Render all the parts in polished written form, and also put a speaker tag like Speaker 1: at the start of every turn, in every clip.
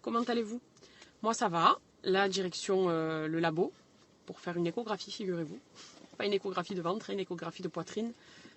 Speaker 1: comment allez-vous? Moi ça va, là direction le labo pour faire une échographie, figurez-vous. Pas une échographie de ventre, une échographie de poitrine.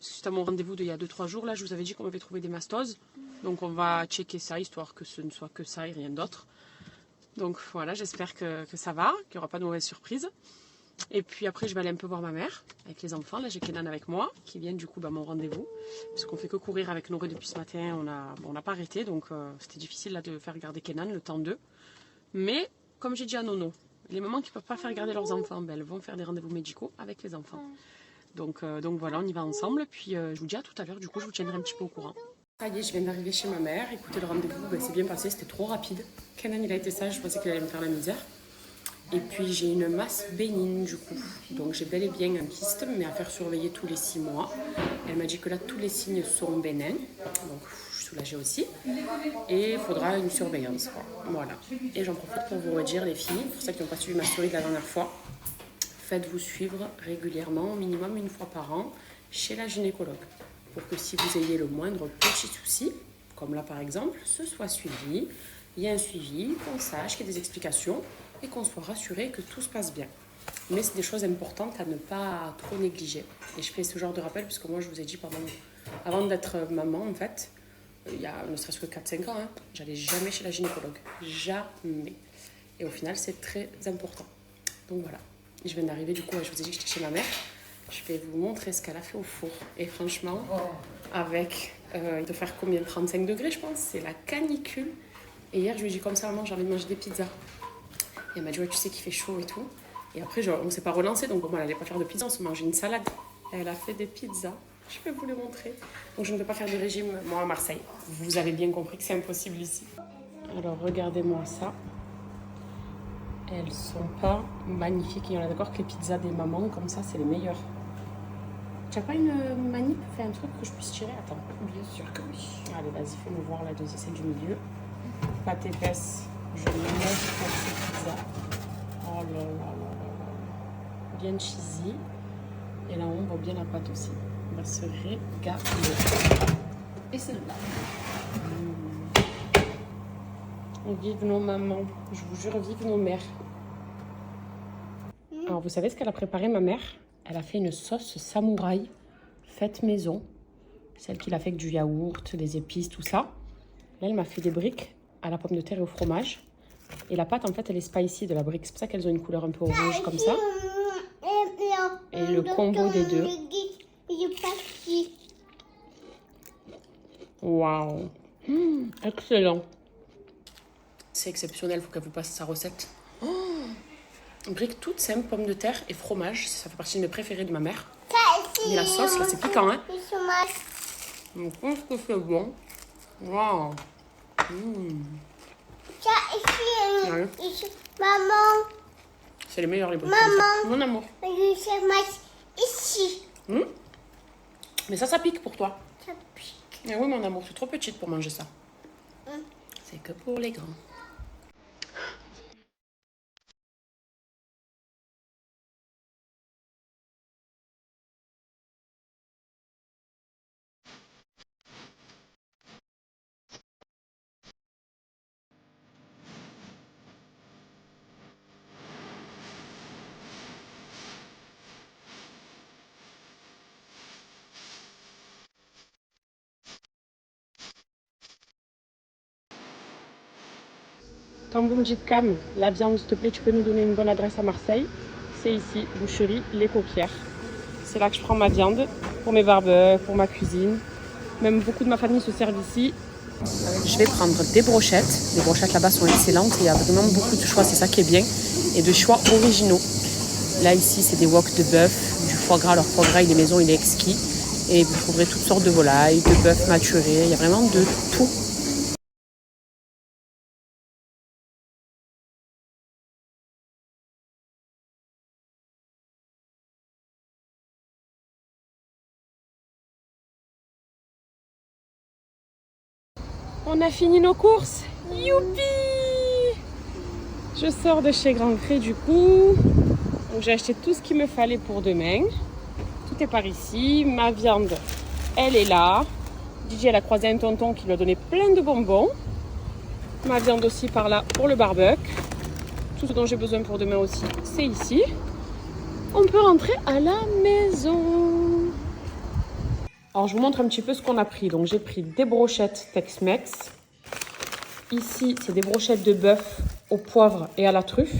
Speaker 1: Suite à mon rendez-vous d'il y a 2-3 jours, là je vous avais dit qu'on avait trouvé des mastoses. Donc on va checker ça, histoire que ce ne soit que ça et rien d'autre. Donc voilà, j'espère que ça va, qu'il n'y aura pas de mauvaises surprises. Et puis après, je vais aller un peu voir ma mère avec les enfants. Là, j'ai Kenan avec moi qui viennent du coup à mon rendez-vous. Parce qu'on fait que courir avec Noré depuis ce matin. On n'a pas arrêté, donc c'était difficile là, de faire garder Kenan le temps d'eux. Mais comme j'ai dit à Nono, les mamans qui ne peuvent pas faire garder leurs enfants, ben, elles vont faire des rendez-vous médicaux avec les enfants. Donc voilà, on y va ensemble. Puis je vous dis à tout à l'heure, du coup, je vous tiendrai un petit peu au courant. Ça y est, je viens d'arriver chez ma mère. Écoutez, le rendez-vous, ben, c'est bien passé, c'était trop rapide. Kenan, il a été sage, je pensais qu'il allait me faire la misère. Et puis j'ai une masse bénigne du coup. Donc j'ai bel et bien un kyste, mais à faire surveiller tous les 6 mois. Elle m'a dit que là tous les signes sont bénins. Donc je suis soulagée aussi. Et il faudra une surveillance. Quoi. Voilà. Et j'en profite pour vous redire les filles, pour ceux qui n'ont pas suivi ma story de la dernière fois, faites-vous suivre régulièrement, au minimum une fois par an, chez la gynécologue. Pour que si vous ayez le moindre petit souci, comme là par exemple, ce soit suivi. Il y a un suivi, qu'on sache, qu'il y ait des explications et qu'on soit rassuré que tout se passe bien. Mais c'est des choses importantes à ne pas trop négliger. Et je fais ce genre de rappel puisque moi je vous ai dit avant d'être maman en fait, il y a ne serait-ce que 4-5 ans, j'allais jamais chez la gynécologue. Jamais. Et au final c'est très important. Donc voilà. Et je viens d'arriver du coup, je vous ai dit que j'étais chez ma mère. Je vais vous montrer ce qu'elle a fait au four. Et franchement, avec, il doit faire combien? 35 degrés je pense, c'est la canicule. Et hier je lui ai dit comme ça, maman j'ai envie de manger des pizzas. Et elle m'a dit, ouais, tu sais qu'il fait chaud et tout. Et après, on ne s'est pas relancé, donc bon, elle n'allait pas faire de pizza, on se mangeait une salade. Et elle a fait des pizzas. Je vais vous les montrer. Donc, je ne peux pas faire de régime, moi, à Marseille. Vous avez bien compris que c'est impossible ici. Alors, regardez-moi ça. Elles sont pas magnifiques. Et on est d'accord que les pizzas des mamans, comme ça, c'est les meilleures. Tu n'as pas une manip? Fais un truc que je puisse tirer? Attends. Bien sûr que oui. Allez, vas-y, fais-moi voir la deuxième, celle du milieu. Pâte épaisse. Je me mange pour ces pizzas. Oh là là là là. Bien cheesy. Et là, on voit bien la pâte aussi. On va se régaler.
Speaker 2: Et celle-là.
Speaker 1: Vive nos mamans. Je vous jure, vive nos mères. Alors, vous savez ce qu'elle a préparé, ma mère? Elle a fait une sauce samouraï faite maison. Celle qu'il a fait avec du yaourt, des épices, tout ça. Là, elle m'a fait des briques à la pomme de terre et au fromage. Et la pâte, en fait, elle est spicy de la brique. C'est pour ça qu'elles ont une couleur un peu orange comme ça. Et le combo des deux. Waouh! Excellent! C'est exceptionnel, il faut qu'elle vous passe sa recette. Brique toute simple, pomme de terre et fromage. Ça fait partie de mes préférés de ma mère. Mais la sauce, là, c'est piquant, hein? Donc, je pense que c'est bon. Waouh! Ouais.
Speaker 3: Maman.
Speaker 1: C'est les meilleurs les briques.
Speaker 3: Maman.
Speaker 1: Mon amour.
Speaker 3: Je mange ici.
Speaker 1: Mais ça pique pour toi.
Speaker 3: Ça pique.
Speaker 1: Eh oui, mon amour, tu es trop petite pour manger ça. C'est que pour les grands. Quand vous me dites Cam, la viande, s'il te plaît, tu peux nous donner une bonne adresse à Marseille. C'est ici, boucherie Les Coquières. C'est là que je prends ma viande pour mes barbecues, pour ma cuisine. Même beaucoup de ma famille se servent ici. Je vais prendre des brochettes. Les brochettes là-bas sont excellentes et il y a vraiment beaucoup de choix, c'est ça qui est bien. Et de choix originaux. Là, ici, c'est des wok de bœuf, du foie gras. Leur foie gras, il est maison, il est exquis. Et vous trouverez toutes sortes de volailles, de bœuf maturé. Il y a vraiment de tout. On a fini nos courses. Youpi! Je sors de chez Grand Cré du coup. Donc j'ai acheté tout ce qu'il me fallait pour demain. Tout est par ici. Ma viande, elle est là. DJ, elle a croisé un tonton qui lui a donné plein de bonbons. Ma viande aussi par là pour le barbecue. Tout ce dont j'ai besoin pour demain aussi, c'est ici. On peut rentrer à la maison. Alors, je vous montre un petit peu ce qu'on a pris. Donc, j'ai pris des brochettes Tex-Mex. Ici, c'est des brochettes de bœuf au poivre et à la truffe.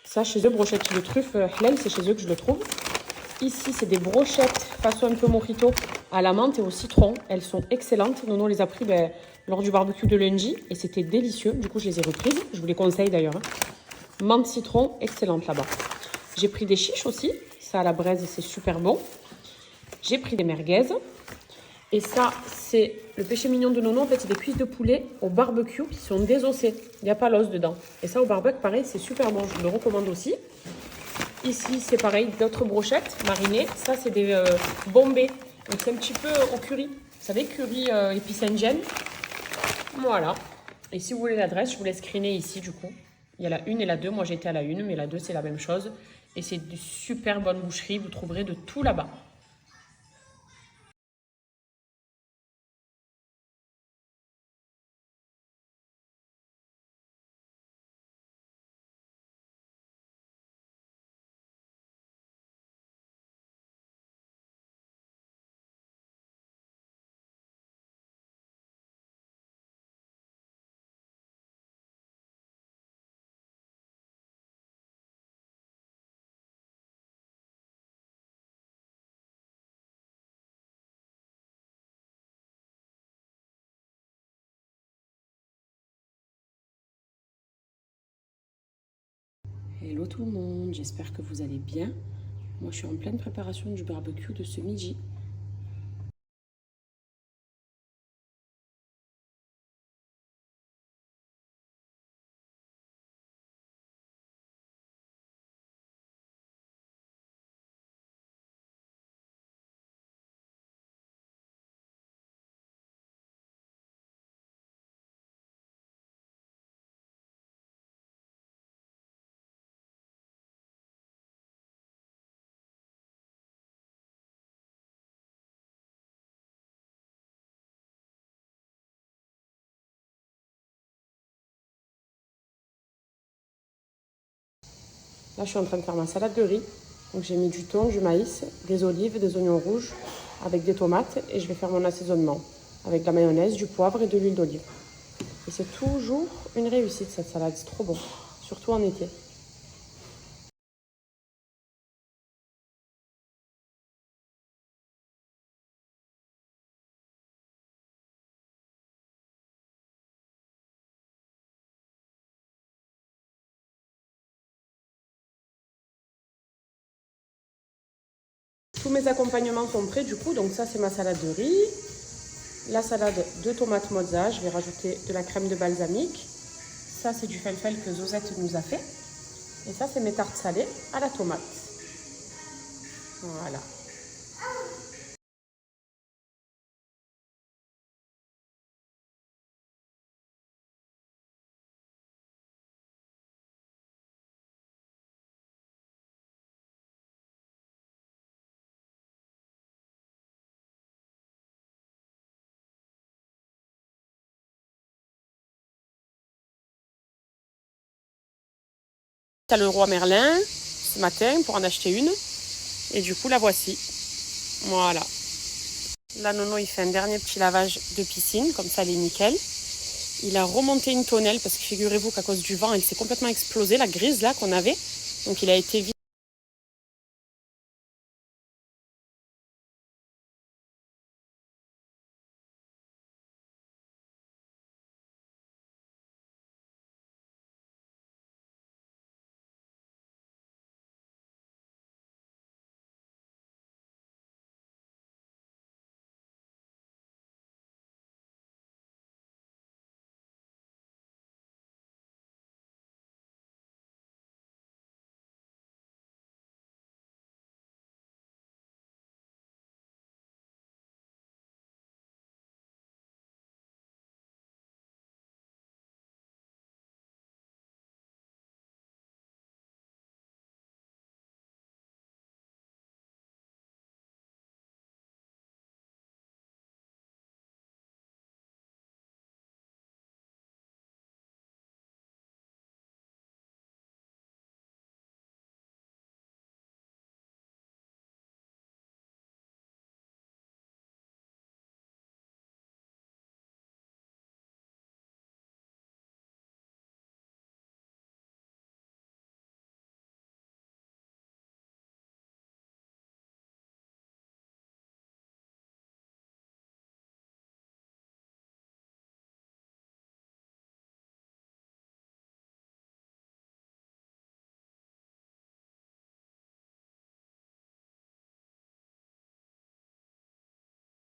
Speaker 1: Ça, chez eux, brochettes de truffe, halal, c'est chez eux que je le trouve. Ici, c'est des brochettes façon un peu mojito à la menthe et au citron. Elles sont excellentes. Nono les a pris lors du barbecue de lundi et c'était délicieux. Du coup, je les ai reprises. Je vous les conseille d'ailleurs. Menthe citron, excellente là-bas. J'ai pris des chiches aussi. Ça, à la braise, c'est super bon. J'ai pris des merguez. Et ça, c'est le péché mignon de Nono. En fait, c'est des cuisses de poulet au barbecue qui sont désossées. Il n'y a pas l'os dedans. Et ça, au barbecue, pareil, c'est super bon. Je vous le recommande aussi. Ici, c'est pareil, d'autres brochettes marinées. Ça, c'est des bombés. Donc, c'est un petit peu au curry. Vous savez, curry épices indiennes. Voilà. Et si vous voulez l'adresse, je vous laisse screener ici, du coup. Il y a la 1 et la 2. Moi, j'étais à la 1, mais la 2, c'est la même chose. Et c'est de super bonne boucherie. Vous trouverez de tout là-bas. Hello tout le monde, j'espère que vous allez bien. Moi, je suis en pleine préparation du barbecue de ce midi. Là, je suis en train de faire ma salade de riz. Donc, j'ai mis du thon, du maïs, des olives, des oignons rouges avec des tomates et je vais faire mon assaisonnement avec de la mayonnaise, du poivre et de l'huile d'olive. Et c'est toujours une réussite cette salade, c'est trop bon, surtout en été. Tous mes accompagnements sont prêts du coup, donc ça c'est ma salade de riz. La salade de tomates mozza, je vais rajouter de la crème de balsamique. Ça c'est du falafel que Zozette nous a fait. Et ça c'est mes tartes salées à la tomate. Voilà. T'as le roi Merlin ce matin pour en acheter une. Et du coup la voici. Voilà. Là Nono il fait un dernier petit lavage de piscine, comme ça elle est nickel. Il a remonté une tonnelle parce que figurez-vous qu'à cause du vent elle s'est complètement explosée, la grise là qu'on avait. Donc il a été vite.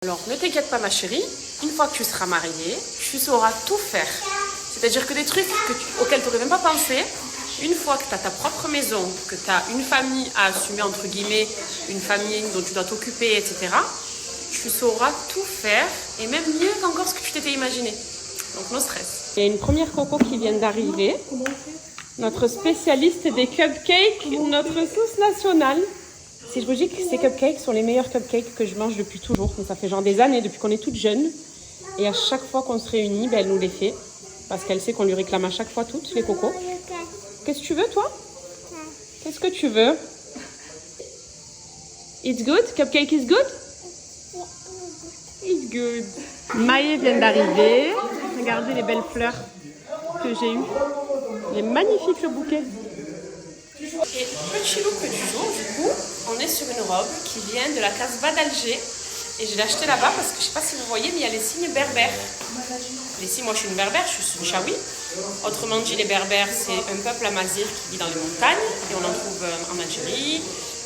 Speaker 1: Alors ne t'inquiète pas ma chérie, une fois que tu seras mariée, tu sauras tout faire. C'est-à-dire que des trucs auxquels tu n'aurais même pas pensé, une fois que tu as ta propre maison, que tu as une famille à assumer, entre guillemets, une famille dont tu dois t'occuper, etc., tu sauras tout faire, et même mieux qu'encore ce que tu t'étais imaginé. Donc no stress. Il y a une première coco qui vient d'arriver. Notre spécialiste des cupcakes, notre sauce nationale. Si je vous dis que ces cupcakes sont les meilleurs cupcakes que je mange depuis toujours. Donc ça fait genre des années, depuis qu'on est toute jeune. Et à chaque fois qu'on se réunit, elle nous les fait. Parce qu'elle sait qu'on lui réclame à chaque fois toutes les cocos. Qu'est-ce que tu veux toi? Qu'est-ce que tu veux? It's good? Cupcake is good? It's good. Maë vient d'arriver. Regardez les belles fleurs que j'ai eues. Il est magnifique le bouquet. Et petit look du jour, du coup, on est sur une robe qui vient de la Casbah d'Alger. Et je l'ai achetée là-bas parce que je ne sais pas si vous voyez, mais il y a les signes berbères. Les signes, moi je suis une berbère, je suis une chaoui. Autrement dit, les berbères, c'est un peuple amazigh qui vit dans les montagnes. Et on en trouve en Algérie.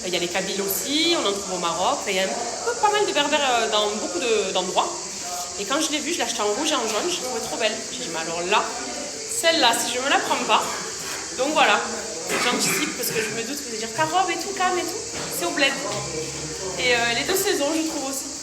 Speaker 1: Il y a les Kabyles aussi, on en trouve au Maroc. Et il y a pas mal de berbères dans beaucoup d'endroits. Et quand je l'ai vue, je l'ai achetée en rouge et en jaune, je l'ai trouvée trop belle. J'ai dit, mais alors là, celle-là, si je ne me la prends pas, donc voilà, j'anticipe parce que je me doute que vous allez dire ta robe et tout, calme et tout, c'est au bled. Et les deux saisons, je trouve aussi.